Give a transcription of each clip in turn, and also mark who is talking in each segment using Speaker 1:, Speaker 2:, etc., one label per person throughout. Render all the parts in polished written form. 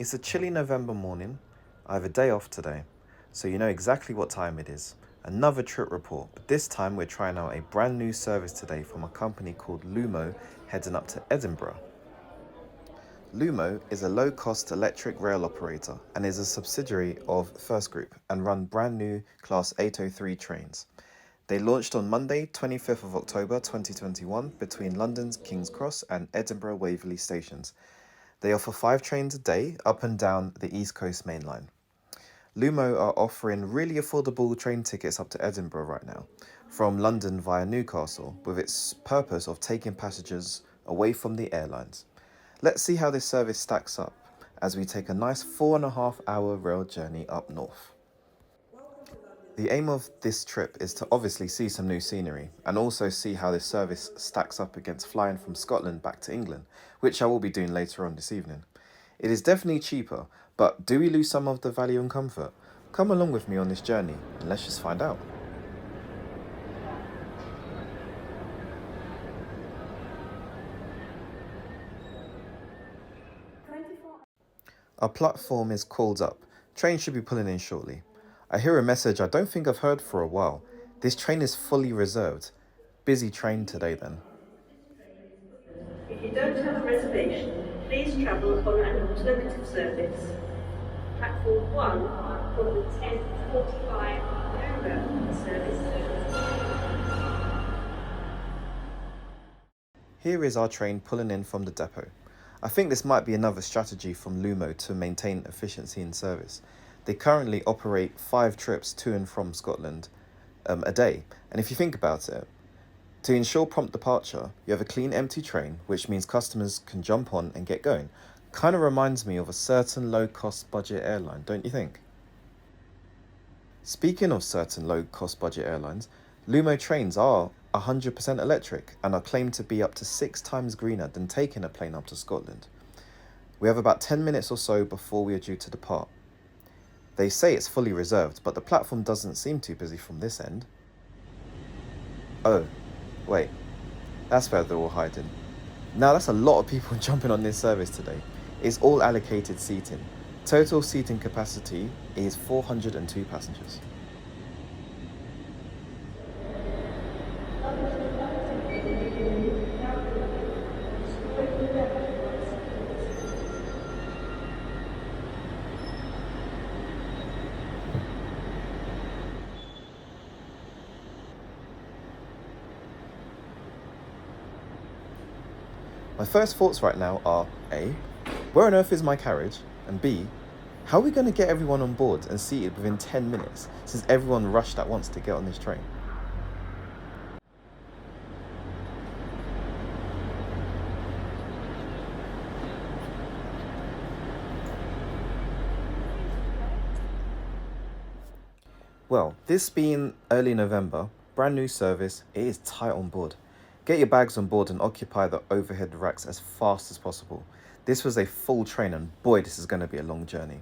Speaker 1: It's a chilly November morning. I have a day off today, so you know exactly what time it is. Another trip report, but this time we're trying out a brand new service today from a company called Lumo heading up to Edinburgh. Lumo is a low-cost electric rail operator and is a subsidiary of First Group and run brand new Class 803 trains. They launched on Monday, 25th of October 2021 between London's King's Cross and Edinburgh Waverley stations. They offer 5 trains a day up and down the East Coast Main Line. Lumo are offering really affordable train tickets up to Edinburgh right now, from London via Newcastle, with its purpose of taking passengers away from the airlines. Let's see how this service stacks up as we take a nice 4.5-hour rail journey up north. The aim of this trip is to obviously see some new scenery and also see how this service stacks up against flying from Scotland back to England, which I will be doing later on this evening. It is definitely cheaper, but do we lose some of the value and comfort? Come along with me on this journey and let's just find out. Our platform is called up. Train should be pulling in shortly. I hear a message I don't think I've heard for a while. This train is fully reserved. Busy train today then.
Speaker 2: If you don't have a reservation, please travel on an alternative service. Platform 1 for the 10:45 hour service.
Speaker 1: Here is our train pulling in from the depot. I think this might be another strategy from Lumo to maintain efficiency in service. They currently operate 5 trips to and from Scotland a day. And if you think about it, to ensure prompt departure, you have a clean, empty train, which means customers can jump on and get going. Kind of reminds me of a certain low-cost budget airline, don't you think? Speaking of certain low-cost budget airlines, Lumo trains are 100% electric and are claimed to be up to 6 times greener than taking a plane up to Scotland. We have about 10 minutes or so before we are due to depart. They say it's fully reserved, but the platform doesn't seem too busy from this end. Oh, wait, that's where they're all hiding. Now that's a lot of people jumping on this service today. It's all allocated seating. Total seating capacity is 402 passengers. My first thoughts right now are A, where on earth is my carriage? And B, how are we going to get everyone on board and seated within 10 minutes since everyone rushed at once to get on this train? Well, this being early November, brand new service, it is tight on board. Get your bags on board and occupy the overhead racks as fast as possible. This was a full train and boy, this is going to be a long journey.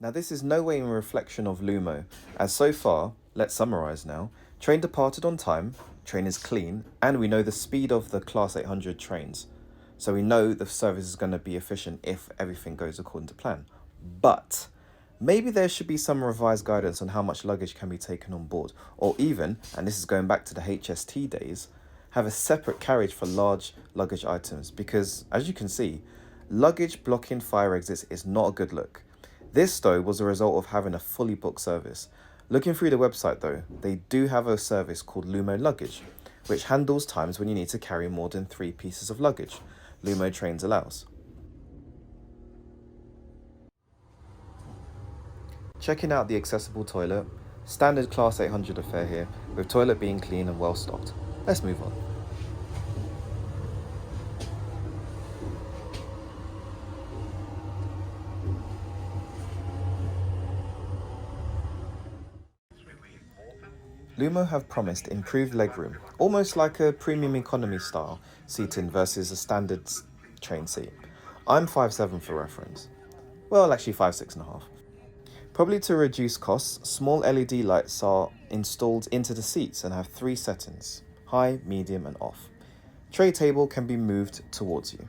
Speaker 1: Now this is no way in reflection of Lumo, as so far, let's summarise now, train departed on time, train is clean, and we know the speed of the Class 800 trains. So we know the service is going to be efficient if everything goes according to plan. But maybe there should be some revised guidance on how much luggage can be taken on board, or even, and this is going back to the HST days, have a separate carriage for large luggage items because, as you can see, luggage blocking fire exits is not a good look. This, though, was a result of having a fully booked service. Looking through the website, though, they do have a service called Lumo Luggage, which handles times when you need to carry more than 3 pieces of luggage. Lumo Trains allows. Checking out the accessible toilet, standard Class 800 affair here, with toilet being clean and well stocked. Let's move on. Lumo have promised improved legroom, almost like a premium economy style seating versus a standard train seat. I'm 5'7" for reference. Well, actually 5'6.5". Probably to reduce costs, small LED lights are installed into the seats and have 3 settings: high, medium and off. Tray table can be moved towards you.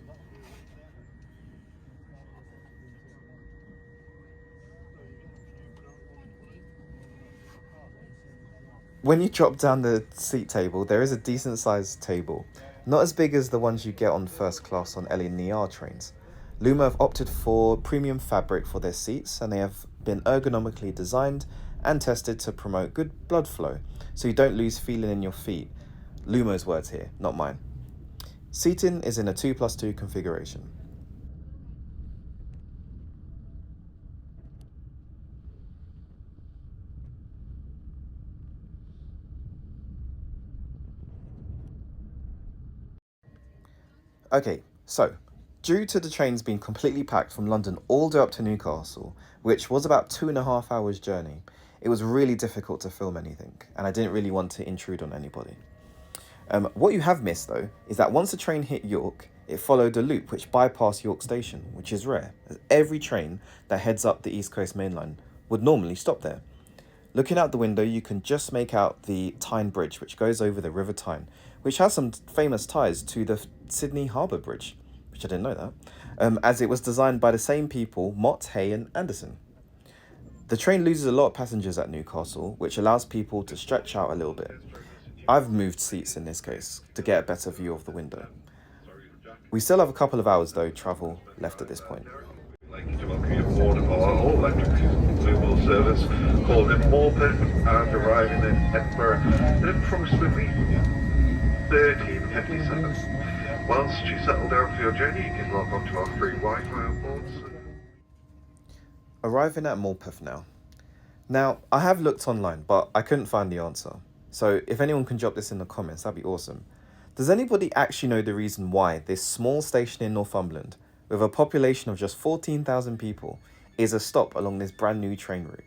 Speaker 1: When you drop down the seat table, there is a decent sized table, not as big as the ones you get on first class on LNER trains. Lumo have opted for premium fabric for their seats, and they have been ergonomically designed and tested to promote good blood flow, so you don't lose feeling in your feet. Lumo's words here, not mine. Seating is in a 2+2 configuration. Okay, so due to the trains being completely packed from London all the way up to Newcastle, which was about 2.5 hours journey, it was really difficult to film anything, and I didn't really want to intrude on anybody. What you have missed though is that once the train hit York, it followed a loop which bypassed York Station, which is rare, as every train that heads up the East Coast Main Line would normally stop there. Looking out the window, you can just make out the Tyne Bridge, which goes over the River Tyne, which has some famous ties to the Sydney Harbour Bridge, which I didn't know that, as it was designed by the same people, Mott, Hay and Anderson. The train loses a lot of passengers at Newcastle, which allows people to stretch out a little bit. I've moved seats in this case to get a better view of the window. We still have a couple of hours though travel left at this point.
Speaker 3: I'd like to welcome you aboard of our all-electric Lumo service called in Morpeth and arriving in Edinburgh in approximately 13:57. Whilst you settle down for your journey, you can log on to our free Wi-Fi on board.
Speaker 1: Arriving at Morpeth now. Now, I have looked online, but I couldn't find the answer. So if anyone can drop this in the comments, that'd be awesome. Does anybody actually know the reason why this small station in Northumberland, with a population of just 14,000 people, is a stop along this brand new train route?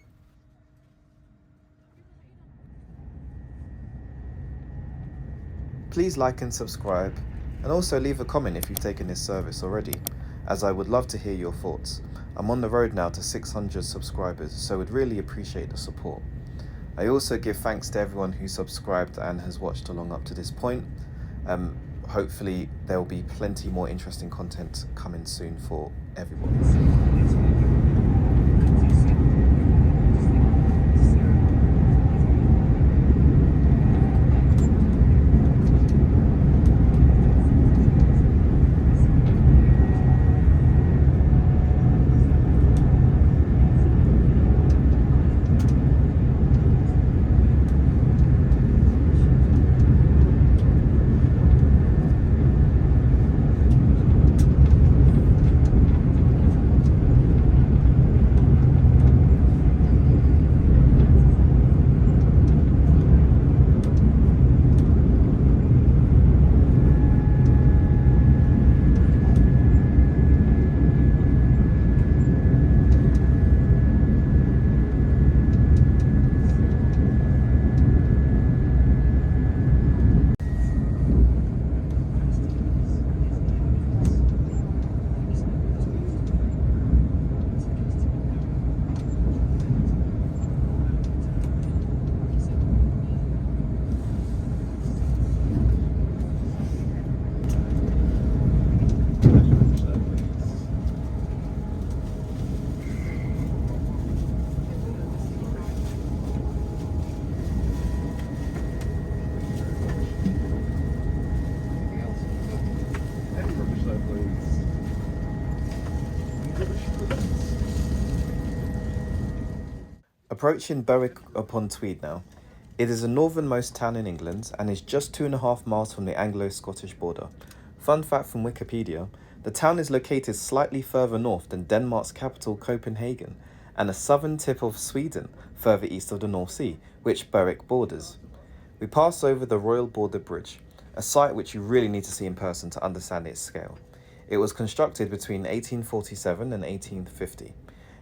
Speaker 1: Please like and subscribe, and also leave a comment if you've taken this service already, as I would love to hear your thoughts. I'm on the road now to 600 subscribers, so would really appreciate the support. I also give thanks to everyone who subscribed and has watched along up to this point. Hopefully there will be plenty more interesting content coming soon for everyone. Approaching Berwick-upon-Tweed now. It is the northernmost town in England and is just 2.5 miles from the Anglo-Scottish border. Fun fact from Wikipedia, the town is located slightly further north than Denmark's capital Copenhagen and the southern tip of Sweden, further east of the North Sea, which Berwick borders. We pass over the Royal Border Bridge, a site which you really need to see in person to understand its scale. It was constructed between 1847 and 1850.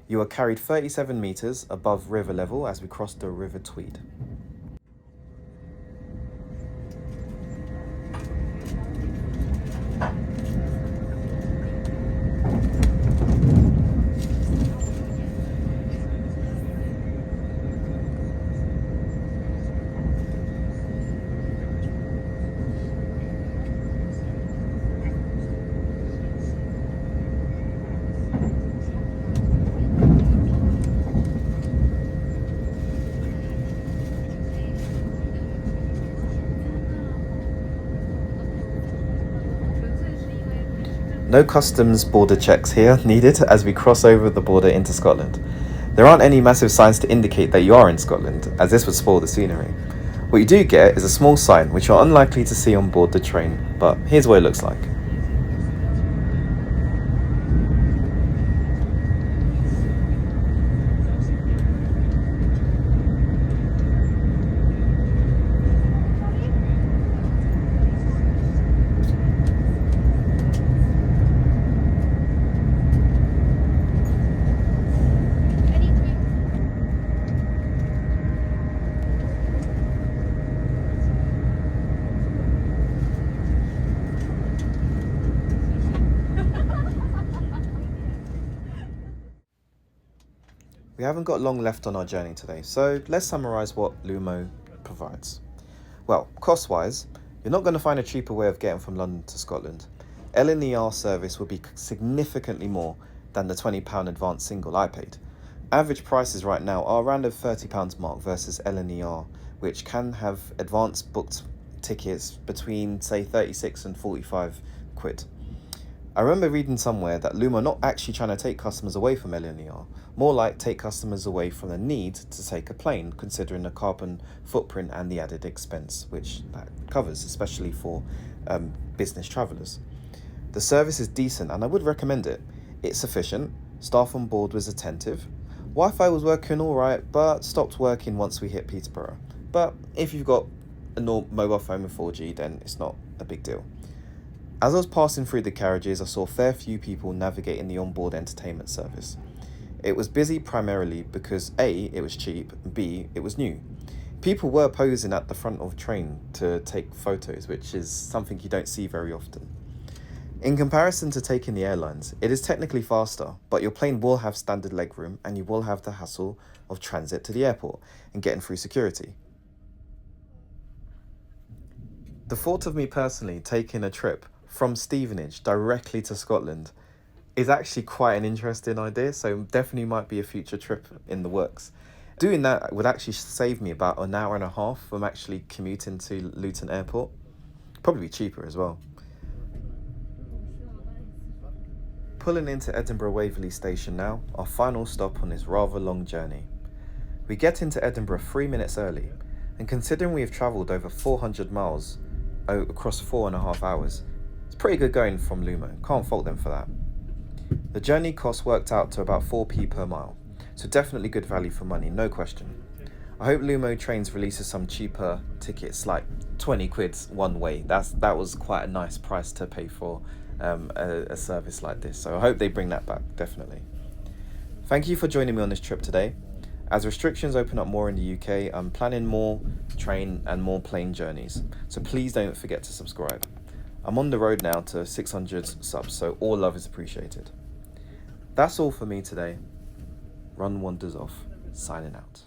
Speaker 1: You are carried 37 metres above river level as we cross the River Tweed. No customs border checks here needed as we cross over the border into Scotland. There aren't any massive signs to indicate that you are in Scotland, as this would spoil the scenery. What you do get is a small sign which you're unlikely to see on board the train, but here's what it looks like. We haven't got long left on our journey today, so let's summarise what Lumo provides. Well, cost-wise, you're not going to find a cheaper way of getting from London to Scotland. LNER service will be significantly more than the £20 advance single I paid. Average prices right now are around the £30 mark versus LNER, which can have advance booked tickets between, say, 36 and 45 quid. I remember reading somewhere that Lumo are not actually trying to take customers away from LNER, more like take customers away from the need to take a plane, considering the carbon footprint and the added expense, which that covers, especially for business travellers. The service is decent and I would recommend it. It's efficient, staff on board was attentive, Wi-Fi was working alright but stopped working once we hit Peterborough. But if you've got a mobile phone with 4G then it's not a big deal. As I was passing through the carriages, I saw a fair few people navigating the onboard entertainment service. It was busy primarily because A, it was cheap, and B, it was new. People were posing at the front of the train to take photos, which is something you don't see very often. In comparison to taking the airlines, it is technically faster, but your plane will have standard legroom and you will have the hassle of transit to the airport and getting through security. The thought of me personally taking a trip from Stevenage directly to Scotland is actually quite an interesting idea, so definitely might be a future trip in the works. Doing that would actually save me about an hour and a half from actually commuting to Luton Airport. Probably cheaper as well. Pulling into Edinburgh Waverley Station now, our final stop on this rather long journey. We get into Edinburgh 3 minutes early, and considering we have travelled over 400 miles across 4.5 hours, it's pretty good going from Lumo, can't fault them for that. The journey cost worked out to about 4p per mile, so definitely good value for money, no question. I hope Lumo Trains releases some cheaper tickets, like 20 quid one way. That was quite a nice price to pay for a service like this, so I hope they bring that back, definitely. Thank you for joining me on this trip today. As restrictions open up more in the UK, I'm planning more train and more plane journeys, so please don't forget to subscribe. I'm on the road now to 600 subs, so all love is appreciated. That's all for me today. Run Wonders off, signing out.